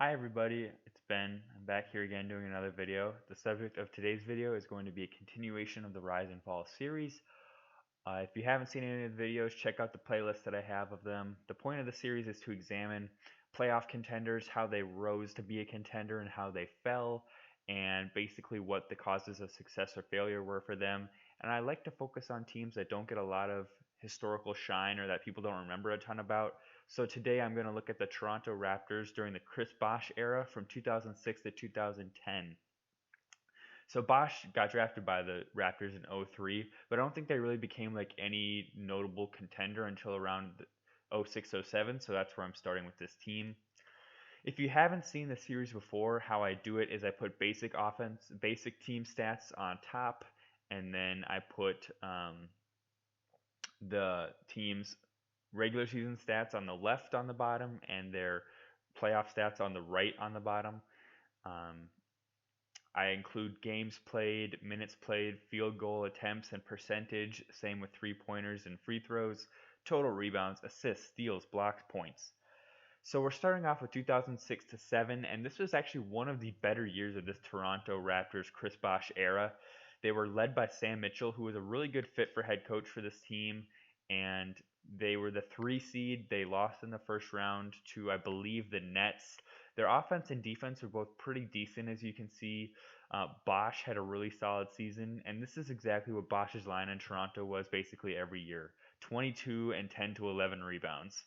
Hi everybody, it's Ben. I'm back here again doing another video. The subject of today's video is going to be a continuation of the Rise and Fall series. If you haven't seen any of the videos, check out the playlist that I have of them. The point of the series is to examine playoff contenders, how they rose to be a contender and how they fell, and basically what the causes of success or failure were for them. And I like to focus on teams that don't get a lot of historical shine or that people don't remember a ton about. So today I'm going to look at the Toronto Raptors during the Chris Bosh era from 2006 to 2010. So Bosh got drafted by the Raptors in '03, but I don't think they really became like any notable contender until around '06, '07. So that's where I'm starting with this team. If you haven't seen the series before, how I do it is I put basic offense, basic team stats on top, and then I put the team's regular season stats on the left on the bottom and their playoff stats on the right on the bottom. Um, I include games played, minutes played, field goal attempts and percentage, same with three pointers and free throws, total rebounds, assists, steals, blocks, points. So we're starting off with 2006 to 7, and this was actually one of the better years of this Toronto Raptors Chris Bosh era. They were led by Sam Mitchell, who was a really good fit for head coach for this team, and they were the 3 seed. They lost in the first round to, I believe, the Nets. Their offense and defense were both pretty decent, as you can see. Bosh had a really solid season, and this is exactly what Bosh's line in Toronto was basically every year: 22 and 10 to 11 rebounds.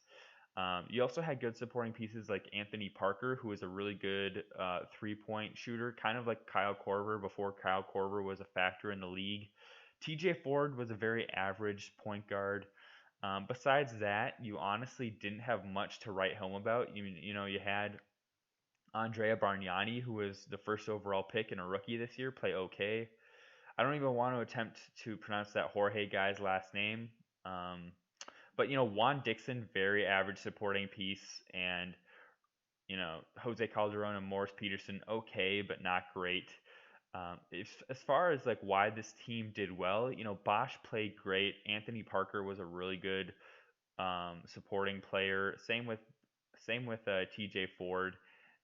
You also had good supporting pieces like Anthony Parker, who was a really good 3-point shooter, kind of like Kyle Korver before Kyle Korver was a factor in the league. TJ Ford was a very average point guard. Besides that, you honestly didn't have much to write home about. You had Andrea Bargnani, who was the first overall pick and a rookie this year, play okay. I don't even want to attempt to pronounce that Jorge guy's last name. Um, but Juan Dixon, very average supporting piece, and Jose Calderon and Morris Peterson, okay, but not great. As far as like why this team did well, Bosh played great. Anthony Parker was a really good supporting player. Same with T.J. Ford,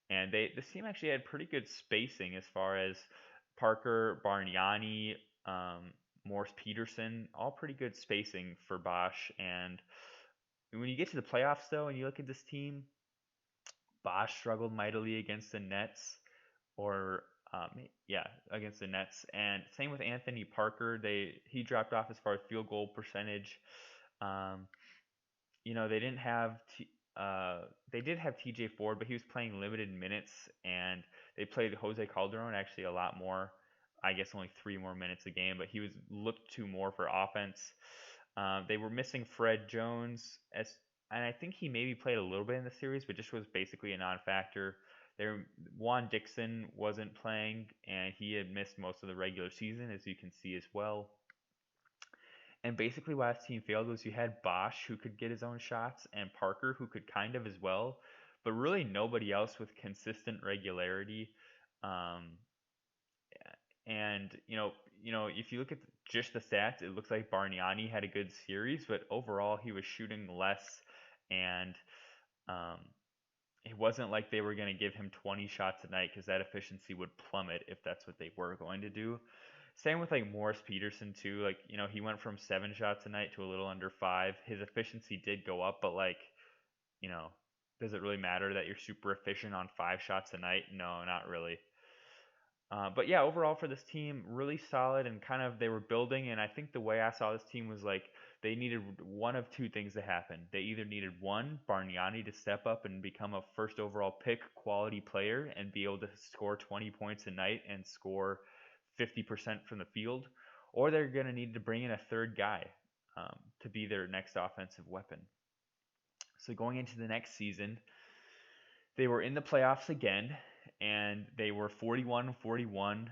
and this team actually had pretty good spacing as far as Parker, Bargnani, Morris Peterson, all pretty good spacing for Bosh. And when you get to the playoffs, though, and you look at this team, Bosh struggled mightily against the Nets, or yeah, against the Nets, and same with Anthony Parker. He dropped off as far as field goal percentage. Um, they didn't have they did have T.J. Ford, but he was playing limited minutes, and they played Jose Calderon actually a lot more. I guess only 3 more minutes a game, but he was looked to more for offense. They were missing Fred Jones, and I think he maybe played a little bit in the series, but just was basically a non-factor. Juan Dixon wasn't playing, and he had missed most of the regular season, as you can see as well. And basically, why this team failed was you had Bosh, who could get his own shots, and Parker, who could kind of as well, but really nobody else with consistent regularity. Um, and if you look at just the stats, it looks like Bargnani had a good series, but overall he was shooting less, and um, it wasn't like they were going to give him 20 shots a night because that efficiency would plummet if that's what they were going to do. Same with like Morris Peterson too. Like he went from 7 shots a night to a little under 5. His efficiency did go up, but like you know, does it really matter that you're super efficient on 5 shots a night? No, not really. But yeah, overall for this team, really solid, and kind of they were building. And I think the way I saw this team was like they needed one of two things to happen. They either needed one, Bargnani to step up and become a first overall pick quality player and be able to score 20 points a night and score 50% from the field, or they're going to need to bring in a third guy to be their next offensive weapon. So going into the next season, they were in the playoffs again, and they were 41-41.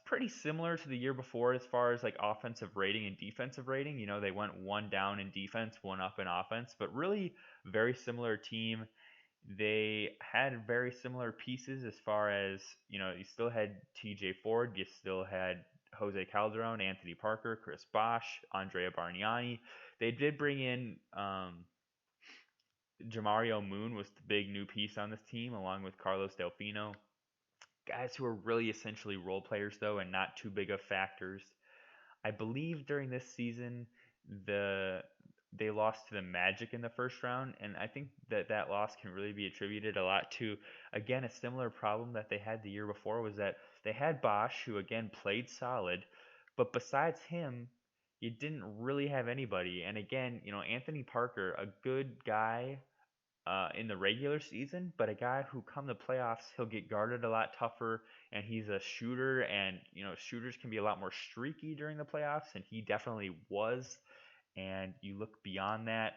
Pretty similar to the year before as far as like offensive rating and defensive rating. They went one down in defense, one up in offense, but really very similar team. They had very similar pieces as far as, you still had TJ Ford, you still had Jose Calderon, Anthony Parker, Chris Bosh, Andrea Bargnani. They did bring in Jamario Moon was the big new piece on this team, along with Carlos Delfino. Guys who are really essentially role players, though, and not too big of factors. I believe during this season, the they lost to the Magic in the first round, and I think that that loss can really be attributed a lot to, again, a similar problem that they had the year before was that they had Bosch, who again played solid, but besides him, you didn't really have anybody. And again, Anthony Parker, a good guy in the regular season, but a guy who come the playoffs, he'll get guarded a lot tougher, and he's a shooter, and shooters can be a lot more streaky during the playoffs, and he definitely was. And you look beyond that,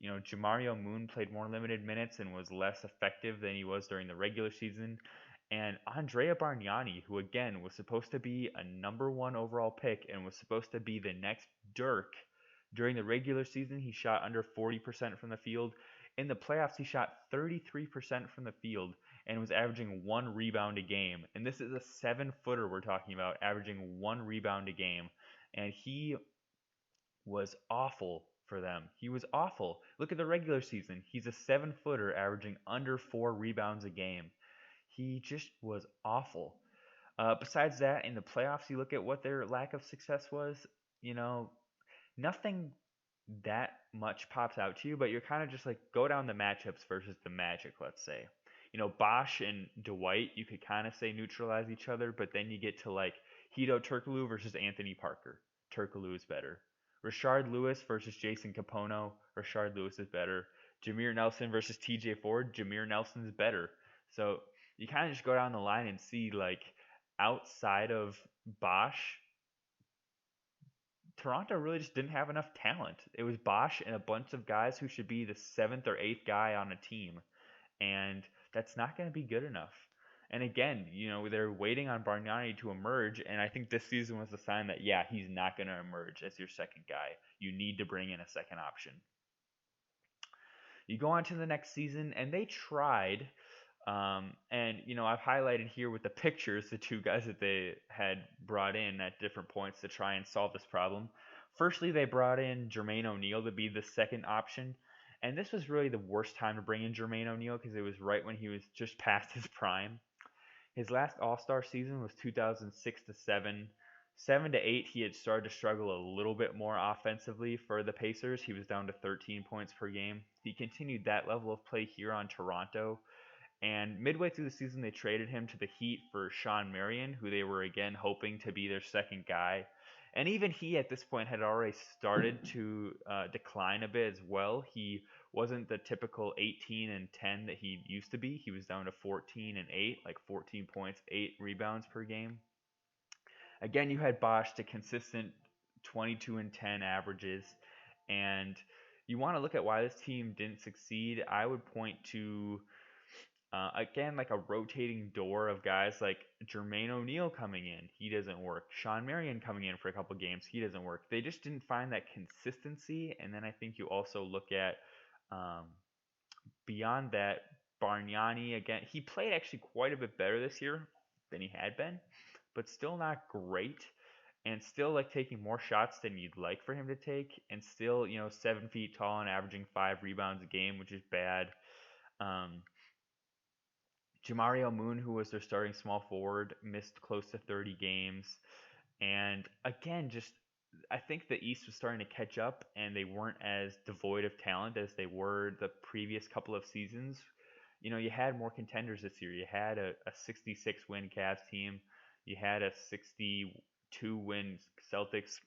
Jamario Moon played more limited minutes and was less effective than he was during the regular season. And Andrea Bargnani, who again was supposed to be a number one overall pick and was supposed to be the next Dirk, during the regular season he shot under 40% from the field. In the playoffs, he shot 33% from the field and was averaging 1 rebound a game. And this is a 7-footer we're talking about, averaging 1 rebound a game. And he was awful for them. He was awful. Look at the regular season. He's a 7-footer averaging under 4 rebounds a game. He just was awful. Besides that, in the playoffs, you look at what their lack of success was. You know, nothing that much pops out to you, but you're kind of just like go down the matchups versus the Magic, let's say. Bosch and Dwight, you could kind of say neutralize each other, but then you get to like Hito Turkoglu versus Anthony Parker. Turkoglu is better. Rashard Lewis versus Jason Capono. Rashard Lewis is better. Jameer Nelson versus TJ Ford. Jameer Nelson is better. So you kind of just go down the line and see like outside of Bosch, Toronto really just didn't have enough talent. It was Bosch and a bunch of guys who should be the seventh or eighth guy on a team, and that's not going to be good enough. And again, they're waiting on Bargnani to emerge, and I think this season was a sign that yeah, he's not going to emerge as your second guy. You need to bring in a second option. You go on to the next season, and they tried. And I've highlighted here with the pictures the two guys that they had brought in at different points to try and solve this problem. Firstly, they brought in Jermaine O'Neal to be the second option, and this was really the worst time to bring in Jermaine O'Neal because it was right when he was just past his prime. His last All-Star season was 2006 to 7. 7 to 8, he had started to struggle a little bit more offensively for the Pacers. He was down to 13 points per game. He continued that level of play here on Toronto, and midway through the season, they traded him to the Heat for Sean Marion, who they were again hoping to be their second guy. And even he, at this point, had already started to decline a bit as well. He wasn't the typical 18 and 10 that he used to be. He was down to 14 and 8, like 14 points, 8 rebounds per game. Again, you had Bosch to consistent 22 and 10 averages. And you want to look at why this team didn't succeed. I would point to again, like a rotating door of guys like Jermaine O'Neal coming in, he doesn't work. Sean Marion coming in for a couple games, he doesn't work. They just didn't find that consistency. And then I think you also look at um, beyond that, Bargnani again. He played actually quite a bit better this year than he had been, but still not great. And still like taking more shots than you'd like for him to take, and still 7 feet tall and averaging 5 rebounds a game, which is bad. Um, Jamario Moon, who was their starting small forward, missed close to 30 games. And again, just I think the East was starting to catch up, and they weren't as devoid of talent as they were the previous couple of seasons. You had more contenders this year. You had a 66 win Cavs team. You had a 62 win Celtics.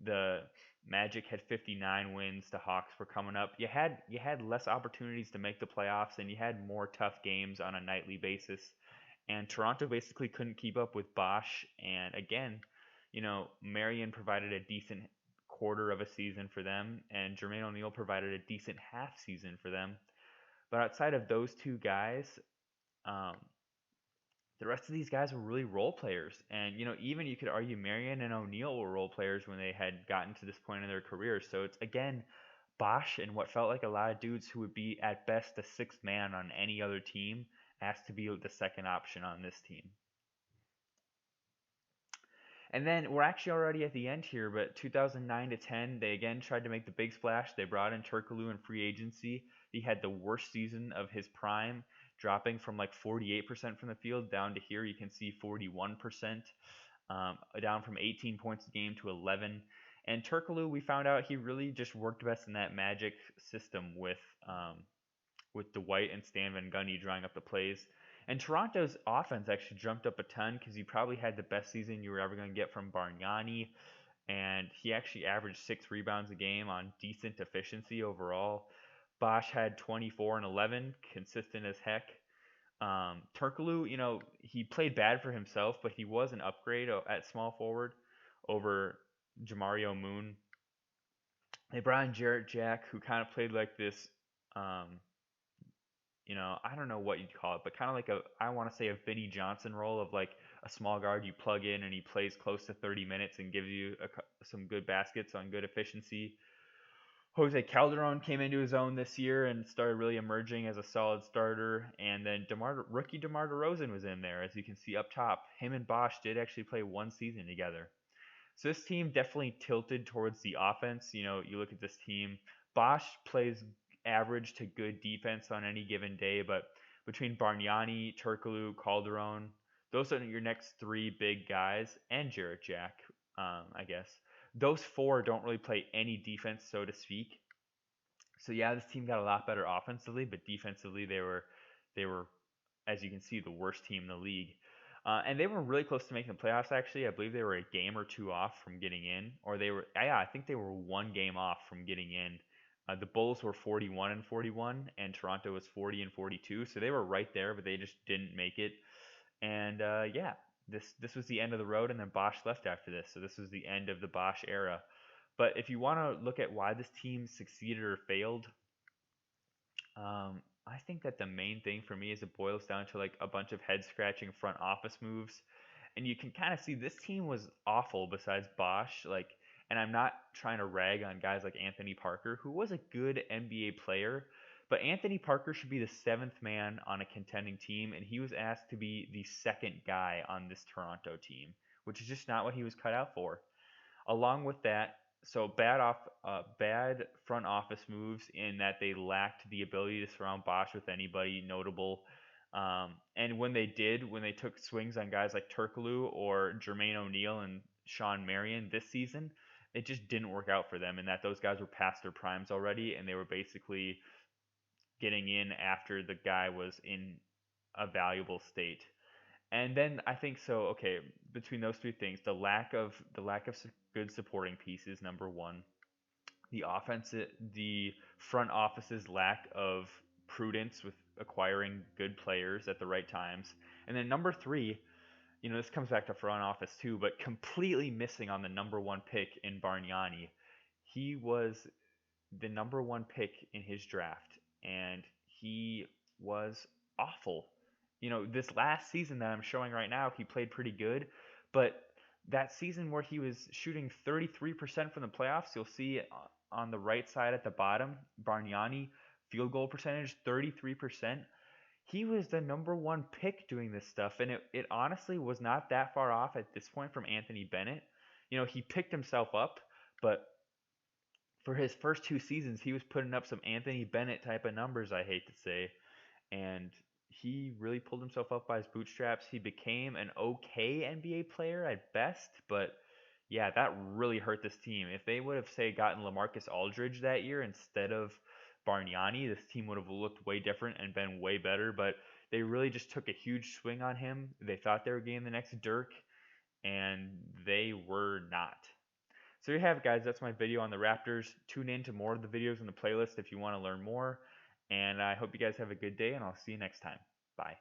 The Magic had 59 wins. The Hawks were coming up. You had less opportunities to make the playoffs, and you had more tough games on a nightly basis. And Toronto basically couldn't keep up with Bosch. And again, Marion provided a decent quarter of a season for them, and Jermaine O'Neal provided a decent half season for them. But outside of those two guys, um, the rest of these guys were really role players. And, even you could argue Marion and O'Neal were role players when they had gotten to this point in their careers. So it's, again, Bosch and what felt like a lot of dudes who would be at best the sixth man on any other team asked to be the second option on this team. And then we're actually already at the end here, but 2009 to 10, they again tried to make the big splash. They brought in Turkoglu in free agency. He had the worst season of his prime, dropping from like 48% from the field down to here. You can see 41%, down from 18 points a game to 11. And Turkoglu, we found out he really just worked best in that magic system with Dwight and Stan Van Gundy drawing up the plays. And Toronto's offense actually jumped up a ton because he probably had the best season you were ever going to get from Bargnani. And he actually averaged 6 rebounds a game on decent efficiency overall. Bosh had 24 and 11, consistent as heck. Turkoglu, he played bad for himself, but he was an upgrade at small forward over Jamario Moon. They brought in Jarrett Jack, who kind of played like this um, I don't know what you'd call it, but kind of like I want to say a Vinny Johnson role of like a small guard you plug in and he plays close to 30 minutes and gives you some good baskets on good efficiency. Jose Calderon came into his own this year and started really emerging as a solid starter. And then rookie DeMar DeRozan was in there, as you can see up top. Him and Bosh did actually play one season together. So this team definitely tilted towards the offense. You look at this team. Bosh plays average to good defense on any given day, but between Bargnani, Turkoglu, Calderon, those are your next three big guys, and Jarrett Jack, I guess. Those four don't really play any defense, so to speak. So yeah, this team got a lot better offensively, but defensively they were, as you can see, the worst team in the league. And they were really close to making the playoffs. Actually, I believe they were a game or two off from getting in, or I think they were one game off from getting in. The Bulls were 41 and 41, and Toronto was 40 and 42, so they were right there, but they just didn't make it. And yeah, this was the end of the road, and then Bosh left after this, so this was the end of the Bosh era. But if you want to look at why this team succeeded or failed, I think that the main thing for me is it boils down to like a bunch of head scratching front office moves. And you can kind of see this team was awful besides Bosh. And I'm not trying to rag on guys like Anthony Parker, who was a good NBA player, but Anthony Parker should be the seventh man on a contending team, and he was asked to be the second guy on this Toronto team, which is just not what he was cut out for. Along with that, so bad front office moves in that they lacked the ability to surround Bosh with anybody notable. And when they took swings on guys like Turkoglu or Jermaine O'Neal and Sean Marion this season, it just didn't work out for them. And that those guys were past their primes already, and they were basically getting in after the guy was in a valuable state. And then I think so. Okay, between those three things, the lack of good supporting pieces, number one. The front office's lack of prudence with acquiring good players at the right times, and then number three, this comes back to front office too, but completely missing on the number one pick in Bargnani. He was the number one pick in his draft, and he was awful. This last season that I'm showing right now, he played pretty good, but that season where he was shooting 33% from the playoffs, you'll see on the right side at the bottom, Bargnani, field goal percentage, 33%. He was the number one pick doing this stuff, and it honestly was not that far off at this point from Anthony Bennett. He picked himself up, but for his first two seasons, he was putting up some Anthony Bennett type of numbers, I hate to say. And he really pulled himself up by his bootstraps. He became an okay NBA player at best, but yeah, that really hurt this team. If they would have, say, gotten LaMarcus Aldridge that year instead of Bargnani, this team would have looked way different and been way better. But they really just took a huge swing on him. They thought they were getting the next Dirk, and they were not. So you have it, guys. That's my video on the Raptors. Tune in to more of the videos in the playlist if you want to learn more. And I hope you guys have a good day, and I'll see you next time. Bye.